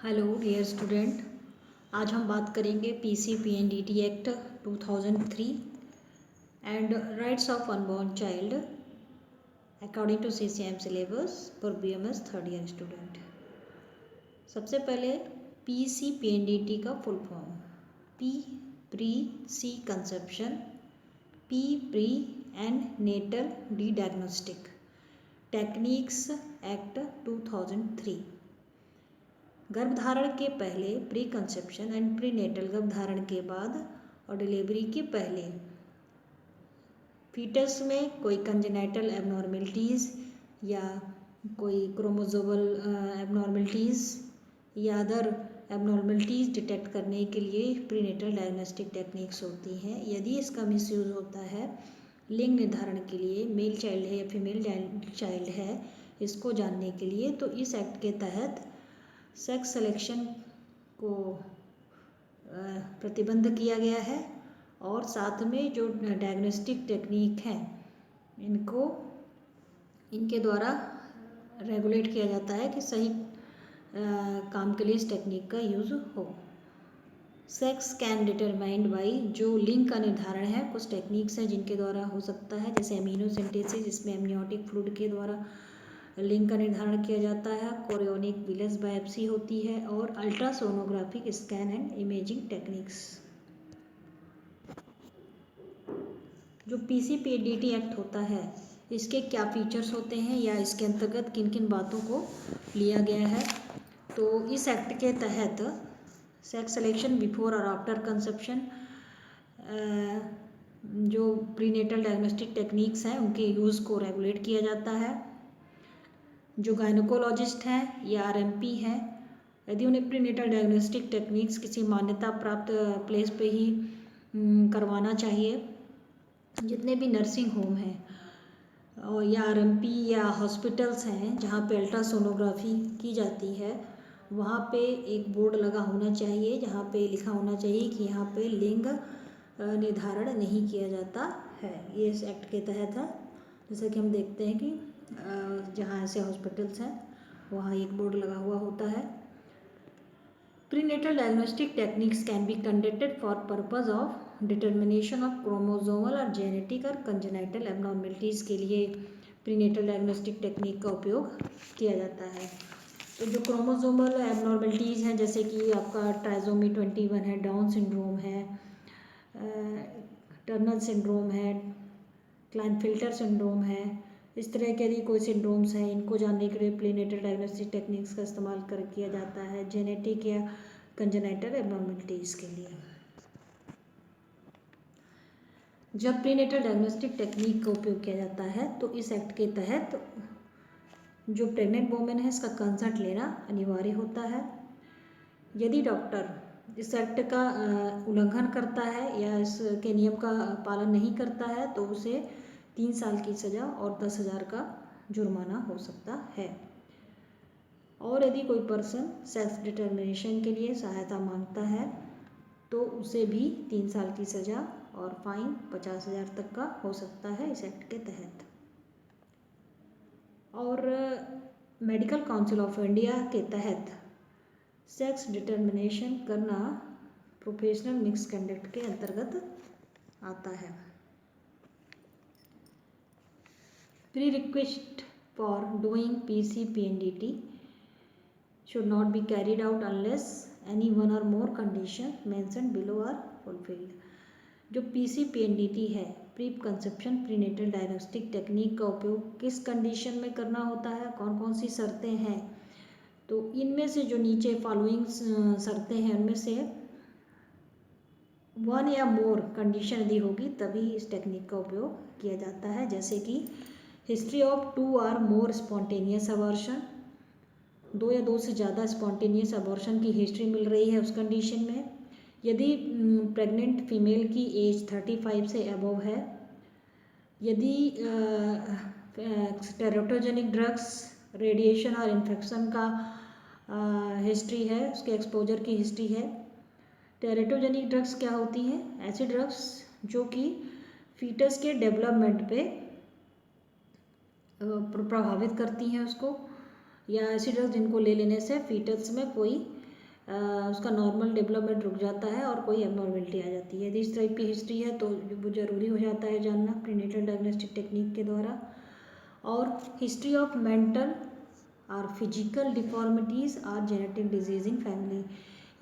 Hello dear student. आज हम बात करेंगे PCPNDT act 2003 and rights of unborn child according to CCM syllabus for BMS third year student. सबसे पहले PCPNDT का full form P pre C conception, P pre and natal D diagnostic techniques act 2003। गर्भधारण के पहले pre conception and pre natal, गर्भधारण के बाद और डिलीवरी के पहले फीटस में कोई कंजेनाइटल एबनॉर्मेलिटीज़ या कोई क्रोमोसोमल एबनॉर्मेलिटीज़ या अदर एबनॉर्मेलिटीज़ डिटेक्ट करने के लिए प्रीनेटल डायग्नोस्टिक टेक्निक्स होती हैं। यदि इसका मिसयूज़ होता है लिंग निर्धारण के लिए, मेल चाइल्ड है या फीमेल चाइल्ड है, इसको जानने के लिए, तो इस एक्ट के तहत सेक्स सिलेक्शन को प्रतिबंध किया गया है और साथ में जो डायग्नोस्टिक टेक्निक हैं इनके द्वारा रेगुलेट किया जाता है कि सही काम के लिए इस टेक्निक का यूज़ हो। सेक्स कैन डिटरमाइंड बाई, जो लिंग का निर्धारण है कुछ टेक्निक्स हैं जिनके द्वारा हो सकता है, जैसे एमिनोसिंथेसिस जिसमें एमनियोटिक फ्लूइड के द्वारा लिंग का निर्धारण किया जाता है, कोरियोनिक विलस बायोप्सी होती है और अल्ट्रासोनोग्राफिक स्कैन एंड इमेजिंग टेक्निक्स। जो PCPNDT एक्ट होता है इसके क्या फीचर्स होते हैं या इसके अंतर्गत किन किन बातों को लिया गया है, तो इस एक्ट के तहत सेक्स सिलेक्शन बिफोर और आफ्टर कंसेप्शन, जो प्रीनेटल डायग्नोस्टिक टेक्निक्स हैं उनके यूज़ को रेगुलेट किया जाता है। जो गायनोकोलॉजिस्ट हैं या RMP हैं, यदि उन्हें प्रीनेटल डायग्नोस्टिक टेक्निक्स किसी मान्यता प्राप्त प्लेस पे ही करवाना चाहिए। जितने भी नर्सिंग होम हैं और या RMP या हॉस्पिटल्स हैं जहाँ पे अल्ट्रासोनोग्राफी की जाती है, वहाँ पे एक बोर्ड लगा होना चाहिए जहाँ पे लिखा होना चाहिए कि यहाँ पे लिंग निर्धारण नहीं किया जाता है। ये इस एक्ट के तहत है। जैसा कि हम देखते हैं कि जहाँ ऐसे हॉस्पिटल्स हैं वहाँ एक बोर्ड लगा हुआ होता है। Prenatal diagnostic techniques can be conducted for purpose of determination of chromosomal और जेनेटिक और कंजेनाइटल एबनॉर्मेलिटीज़ के लिए प्रीनेटल डायग्नोस्टिक टेक्निक का उपयोग किया जाता है। तो जो क्रोमोसोमल एबनॉर्मेलिटीज़ हैं जैसे कि आपका ट्राइसोमी 21 है, डाउन सिंड्रोम है, टर्नर सिंड्रोम है, क्लाइनफिल्टर सिंड्रोम है, इस तरह के यदि कोई सिंड्रोम्स हैं इनको जानने के लिए प्रीनेटल डायग्नोस्टिक टेक्निक्स का इस्तेमाल किया जाता है जेनेटिक या कंजेनाइटल एबनॉर्मेलिटीज़ के लिए। जब प्रीनेटल डायग्नोस्टिक टेक्निक का उपयोग किया जाता है तो इस एक्ट के तहत जो प्रेग्नेंट वुमेन है इसका कंसर्ट लेना अनिवार्य होता है। यदि डॉक्टर इस एक्ट का उल्लंघन करता है या इसके नियम का पालन नहीं करता है तो उसे 3 साल की सज़ा और 10,000 का जुर्माना हो सकता है। और यदि कोई पर्सन सेल्फ डिटर्मिनेशन के लिए सहायता मांगता है तो उसे भी 3 साल की सज़ा और फाइन 50,000 तक का हो सकता है इस एक्ट के तहत। और मेडिकल काउंसिल ऑफ इंडिया के तहत सेक्स डिटर्मिनेशन करना प्रोफेशनल मिक्स कंडक्ट के अंतर्गत आता है। Prerequisite for doing PCPNDT should not be carried out unless any one or more conditions mentioned below are fulfilled. जो PCPNDT है, pre conception prenatal diagnostic technique का उपयोग किस कंडीशन में करना होता है, कौन कौन सी शर्तें हैं, तो इनमें से जो नीचे फॉलोइंग शर्तें हैं उनमें से 1 या मोर कंडीशन यदि होगी तभी इस टेक्निक का उपयोग किया जाता है। जैसे कि हिस्ट्री ऑफ 2 और मोर स्पॉन्टेनियस अबॉर्शन, 2 या 2 से ज़्यादा स्पॉन्टेनियस अबॉर्शन की हिस्ट्री मिल रही है उस कंडीशन में। यदि प्रेग्नेंट फीमेल की एज 35 से अबव है, यदि टेराटोजेनिक ड्रग्स, रेडिएशन और इन्फेक्शन का हिस्ट्री है, उसके एक्सपोजर की हिस्ट्री है। टेराटोजेनिक ड्रग्स क्या होती हैं? ऐसी ड्रग्स जो कि फीटस के डेवलपमेंट पे प्रभावित करती हैं उसको, या ऐसी ड्रग्स जिनको ले लेने से फीटस में कोई उसका नॉर्मल डेवलपमेंट रुक जाता है और कोई एबनॉर्मेलिटी आ जाती है। यदि इस टाइप की हिस्ट्री है तो वो ज़रूरी हो जाता है जानना प्रीनेटल डायग्नोस्टिक टेक्निक के द्वारा। और हिस्ट्री ऑफ मेंटल और फिजिकल डिफॉर्मिटीज़ और जेनेटिक डिजीज इन फैमिली,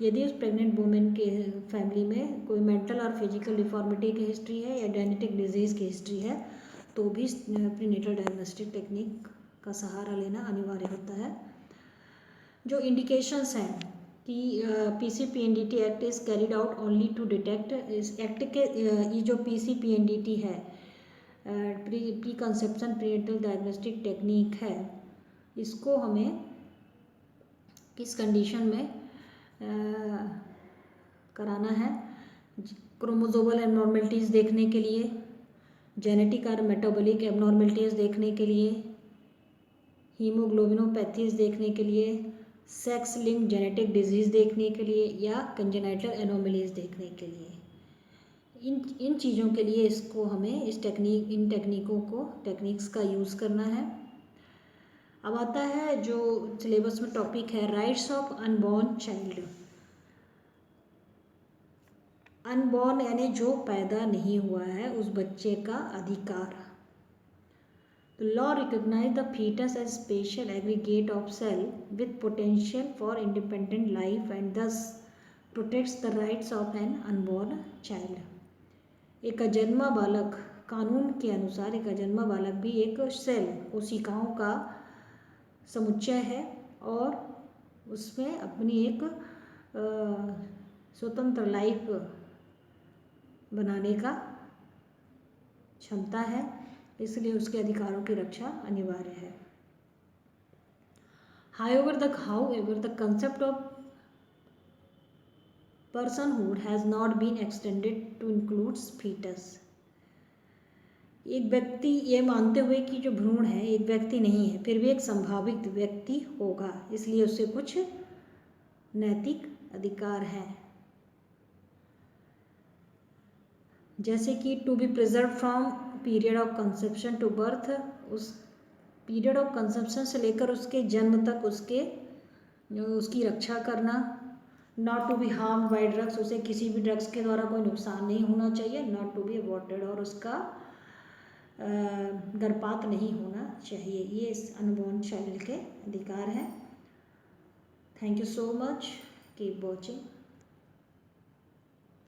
यदि उस प्रेग्नेंट वुमेन के फैमिली में कोई मेंटल और फिजिकल डिफॉर्मिटी की हिस्ट्री है या जेनेटिक डिजीज़ की हिस्ट्री है तो भी प्रीनेटल डायग्नोस्टिक टेक्निक का सहारा लेना अनिवार्य होता है। जो इंडिकेशंस हैं कि PCPNDT act is carried out only to detect, इस एक्ट के ये जो PCPNDT है pre conception prenatal diagnostic technique है, इसको हमें किस कंडीशन में कराना है? क्रोमोसोमल एबनॉर्मेलिटीज़ देखने के लिए, जेनेटिक और मेटाबॉलिक एबनॉर्मेलिटीज़ देखने के लिए, हीमोग्लोबिनोपैथीज़ देखने के लिए, सेक्स लिंक जेनेटिक डिजीज़ देखने के लिए या कंजेनाइटल एनोमलीज देखने के लिए। इन चीज़ों के लिए इसको हमें इन टेक्निक्स का यूज़ करना है। अब आता है जो सिलेबस में टॉपिक है rights of unborn child. Unborn यानी जो पैदा नहीं हुआ है उस बच्चे का अधिकार। The law recognizes the fetus as special aggregate of cell with potential for independent life and thus protects the rights of an unborn child. एक अजन्मा बालक, कानून के अनुसार एक अजन्मा बालक भी एक सेल कोशिकाओं का समुच्चय है और उसमें अपनी एक स्वतंत्र लाइफ बनाने का क्षमता है, इसलिए उसके अधिकारों की रक्षा अनिवार्य है। However, the concept of personhood has not been extended to include fetus. एक व्यक्ति ये मानते हुए कि जो भ्रूण है एक व्यक्ति नहीं है, फिर भी एक संभावित व्यक्ति होगा, इसलिए उससे कुछ नैतिक अधिकार हैं, जैसे कि to be preserve from period of conception to birth, उस पीरियड ऑफ कंसेप्शन से लेकर उसके जन्म तक उसकी रक्षा करना। Not to be harm by drugs, उसे किसी भी ड्रग्स के द्वारा कोई नुकसान नहीं होना चाहिए। नॉट टू बी अबॉर्टेड, और उसका गर्भपात नहीं होना चाहिए। ये इस अनबॉर्न चाइल्ड के अधिकार हैं। Thank you so much, keep watching.